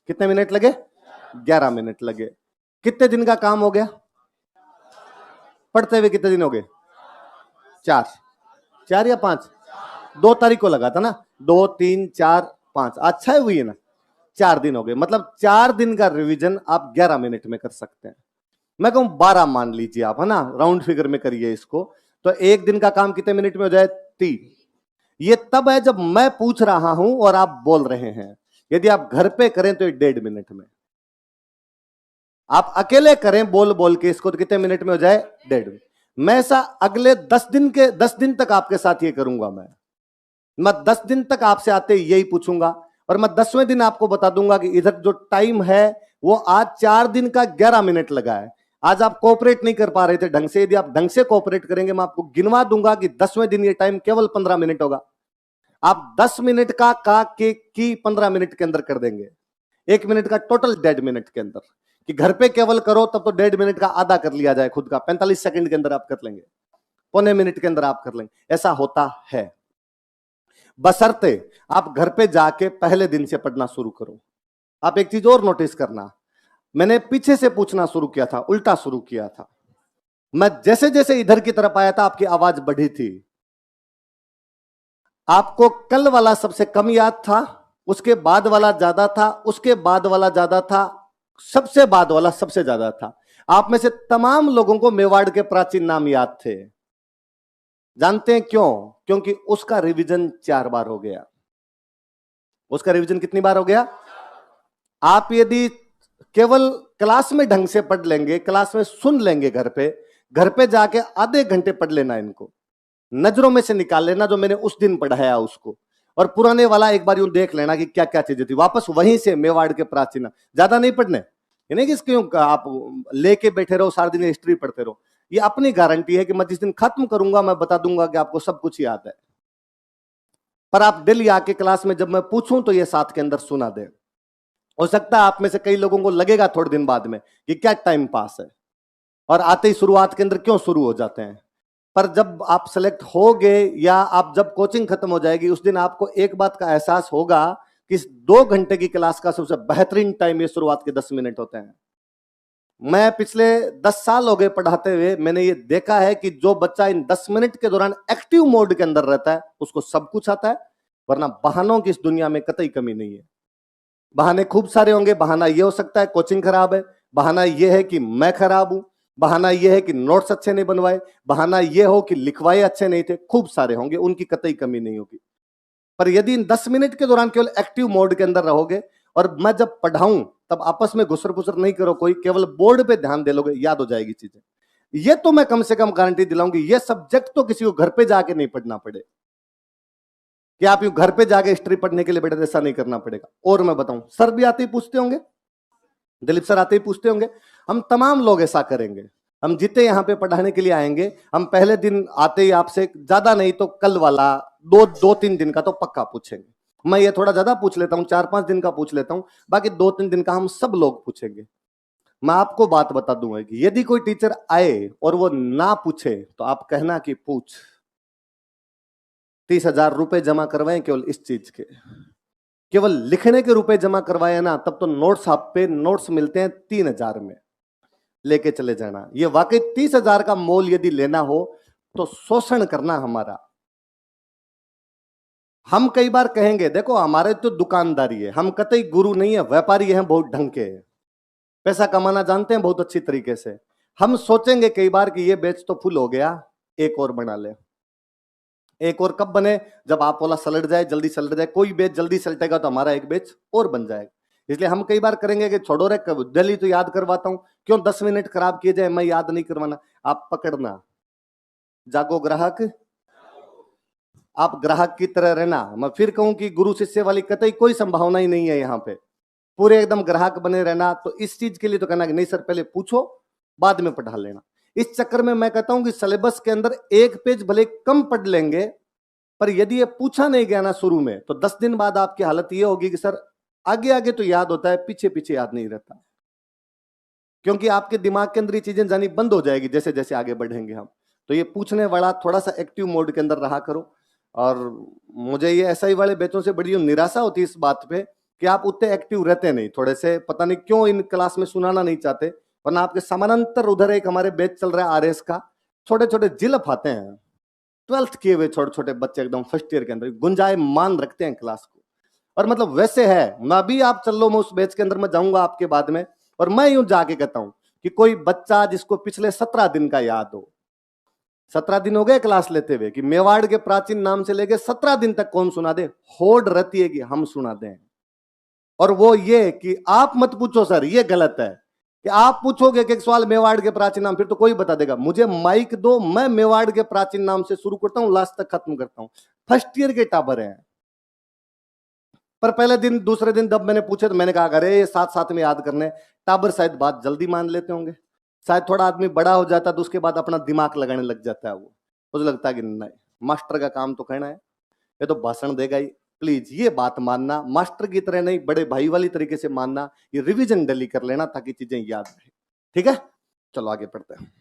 कितने मिनट लगे? 11 मिनट लगे। कितने दिन का काम हो गया? पढ़ते हुए कितने दिन हो गए? 4 4 या 5? 2 तारीख को लगा था ना, 2 3 4 5, अच्छा है हुई है ना, 4 दिन हो गए। मतलब 4 दिन का रिवीजन आप 11 मिनट में कर सकते हैं। मैं कहूं 12 मान लीजिए आप, है ना, राउंड फिगर में करिए इसको, तो एक दिन का काम कितने मिनट में हो जाए? 3। ये तब है जब मैं पूछ रहा हूं और आप बोल रहे हैं। यदि आप घर पे करें तो 1.5 मिनट में। आप अकेले करें बोल बोल के इसको तो कितने मिनट में हो जाए? 1.5। मैं ऐसा अगले 10 दिन तक आपके साथ ये करूंगा। मैं 10 दिन तक आपसे आते यही पूछूंगा, और मैं 10वें दिन आपको बता दूंगा कि इधर जो टाइम है वो आज 4 दिन का 11 मिनट लगा है। आज आप कोऑपरेट नहीं कर पा रहे थे ढंग से, यदि आप ढंग से कोऑपरेट करेंगे मैं आपको गिनवा दूंगा कि 10वें दिन ये टाइम केवल 15 मिनट होगा। आप 10 मिनट का की 15 मिनट के अंदर कर देंगे, 1 मिनट का टोटल 1.5 मिनट के अंदर। कि घर पे केवल करो तब तो 1.5 मिनट का आधा कर लिया जाए खुद का, 45 सेकंड के अंदर आप कर लेंगे, पौने मिनट के अंदर आप कर लेंगे। ऐसा होता है, बशर्ते आप घर पे जाके पहले दिन से पढ़ना शुरू करो। आप एक चीज और नोटिस करना, मैंने पीछे से पूछना शुरू किया था, उल्टा शुरू किया था। मैं जैसे जैसे इधर की तरफ आया था आपकी आवाज बढ़ी थी। आपको कल वाला सबसे कम याद था, उसके बाद वाला ज्यादा था, उसके बाद वाला ज्यादा था, सबसे बाद वाला सबसे ज्यादा था। आप में से तमाम लोगों को मेवाड़ के प्राचीन नाम याद थे। जानते हैं क्यों? क्योंकि उसका रिवीजन 4 बार हो गया। उसका रिवीजन कितनी बार हो गया? आप यदि केवल क्लास में ढंग से पढ़ लेंगे, क्लास में सुन लेंगे, घर पे जाके आधे घंटे पढ़ लेना, इनको नजरों में से निकाल लेना जो मैंने उस दिन पढ़ाया उसको, और पुराने वाला एक बार यूं देख लेना कि क्या क्या चीजें थी, वापस वहीं से मेवाड़ के प्राचीन। ज्यादा नहीं पढ़ने, नहीं कि क्यों आप लेके बैठे रहो सारा दिन हिस्ट्री पढ़ते रहो। ये अपनी गारंटी है कि मैं जिस दिन खत्म करूंगा मैं बता दूंगा कि आपको सब कुछ याद है, पर आप डेली आके क्लास में जब मैं पूछूं तो ये साथ के अंदर सुना दे। हो सकता है आप में से कई लोगों को लगेगा थोड़े दिन बाद में कि क्या टाइम पास है, और आते ही शुरुआत के अंदर क्यों शुरू हो जाते हैं। पर जब आप सेलेक्ट हो गए या आप जब कोचिंग खत्म हो जाएगी उस दिन आपको एक बात का एहसास होगा कि इस 2 घंटे की क्लास का सबसे बेहतरीन टाइम ये शुरुआत के 10 मिनट होते हैं। मैं पिछले 10 साल हो गए पढ़ाते हुए, मैंने ये देखा है कि जो बच्चा इन 10 मिनट के दौरान एक्टिव मोड के अंदर रहता है उसको सब कुछ आता है, वरना बहानों की इस दुनिया में कतई कमी नहीं है। बहाने खूब सारे होंगे। बहाना ये हो सकता है कोचिंग खराब है, बहाना ये है कि मैं खराब हूं, बहाना ये है कि नोट्स अच्छे नहीं बनवाए, बहाना ये हो कि लिखवाए अच्छे नहीं थे, खूब सारे होंगे, उनकी कतई कमी नहीं होगी। पर यदि इन 10 मिनट के दौरान केवल एक्टिव मोड के अंदर रहोगे, और मैं जब पढ़ाऊं तब आपस में घुसर पुसर नहीं करो कोई, केवल बोर्ड पे ध्यान दे लोगे, याद हो जाएगी चीजें। ये तो मैं कम से कम गारंटी दिलाऊंगी, ये सब्जेक्ट तो किसी को घर पे जाके नहीं पढ़ना पड़े कि आप यूं घर पे जाके हिस्ट्री पढ़ने के लिए बैठे, ऐसा नहीं करना पड़ेगा। और मैं बताऊं, सर भी आते ही पूछते होंगे, दिलीप सर आते ही पूछते होंगे, हम तमाम लोग ऐसा करेंगे। हम जितने यहां पे पढ़ाने के लिए आएंगे, हम पहले दिन आते ही आपसे ज्यादा नहीं तो कल वाला 2-3 दिन का तो पक्का पूछेंगे। मैं ये थोड़ा ज्यादा पूछ लेता हूं, 4-5 दिन का पूछ लेता हूं, बाकी 2-3 दिन का हम सब लोग पूछेंगे। मैं आपको बात बता दूंगा कि यदि कोई टीचर आए और वो ना पूछे तो आप कहना कि पूछ। 30,000 रुपए जमा करवाएं केवल इस चीज के, केवल लिखने के रुपए जमा करवाए ना, तब तो नोट्स आप पे नोट्स मिलते हैं 3,000 में, लेके चले जाना। ये वाकई 30,000 का मोल यदि लेना हो तो शोषण करना हमारा। हम कई बार कहेंगे देखो हमारे तो दुकानदारी है, हम कतई गुरु नहीं है, व्यापारी हैं, बहुत ढंग के, पैसा कमाना जानते हैं बहुत अच्छी तरीके से। हम सोचेंगे कई बार कि ये बैच तो फुल हो गया, एक और बना ले। एक और कब बने? जब आप वाला सलट जाए, जल्दी सलट जाए, कोई बैच जल्दी सलटेगा तो हमारा एक बैच और बन जाएगा। इसलिए हम कई बार करेंगे कि छोड़ो रे, दिल्ली तो याद करवाता हूं, क्यों 10 मिनट खराब किए जाए, मैं याद नहीं करवाना। आप पकड़ना, जागो ग्राहक, आप ग्राहक की तरह रहना। मैं फिर कहूं कि गुरु शिष्य वाली कतई कोई संभावना ही नहीं है यहाँ पे, पूरे एकदम ग्राहक बने रहना। तो इस चीज के लिए तो कहना कि नहीं सर पहले पूछो बाद में पढ़ा लेना। इस चक्कर में मैं कहता हूं कि सिलेबस के अंदर एक पेज भले कम पढ़ लेंगे, पर यदि ये पूछा नहीं गया ना शुरू में, तो 10 दिन बाद आपकी हालत ये होगी कि सर आगे आगे तो याद होता है, पीछे पीछे याद नहीं रहता, क्योंकि आपके दिमाग के अंदर ये चीजें जानी बंद हो जाएगी जैसे जैसे आगे बढ़ेंगे हम। तो ये पूछने वाला थोड़ा सा एक्टिव मोड के अंदर रहा करो। और मुझे ये एसआई वाले बैचों से बड़ी निराशा होती है इस बात पे कि आप उतने एक्टिव रहते नहीं, थोड़े से पता नहीं क्यों इन क्लास में सुनाना नहीं चाहते, वरना आपके समानांतर उधर एक हमारे बैच चल रहा है आरएस का, छोटे छोटे जिलफ आते हैं, 12th किए हुए छोटे छोटे बच्चे एकदम फर्स्ट ईयर के अंदर गुंजायमान रखते हैं क्लास को। और मतलब वैसे है, मैं भी आप चल लो, मैं उस बैच के अंदर मैं जाऊंगा आपके बाद में, और मैं यूं जाके कहता हूं कि कोई बच्चा जिसको पिछले 17 दिन का याद हो, 17 दिन हो गए क्लास लेते हुए, कि मेवाड़ के प्राचीन नाम से लेके 17 दिन तक कौन सुना दे, होड़ रहती है कि हम सुना दें। और वो ये कि आप मत पूछो सर, ये गलत है कि आप पूछोगे कि एक सवाल मेवाड़ के प्राचीन नाम, फिर तो कोई बता देगा, मुझे माइक दो, मैं मेवाड़ के प्राचीन नाम से शुरू करता हूं, लास्ट तक खत्म करता हूं। फर्स्ट ईयर के टाबर हैं। पर पहले दिन दूसरे दिन जब मैंने पूछे तो मैंने कहा अरे ये साथ साथ में याद करने, टाबर शायद बात जल्दी मान लेते होंगे, शायद थोड़ा आदमी बड़ा हो जाता तो उसके बाद अपना दिमाग लगाने लग जाता है, वो मुझे लगता है कि नहीं, मास्टर का काम तो कहना है, ये तो भाषण देगा ही। प्लीज ये बात मानना, मास्टर की तरह नहीं, बड़े भाई वाली तरीके से मानना, ये रिवीजन डेली कर लेना ताकि चीजें याद रहे। ठीक है, चलो आगे पढ़ते हैं।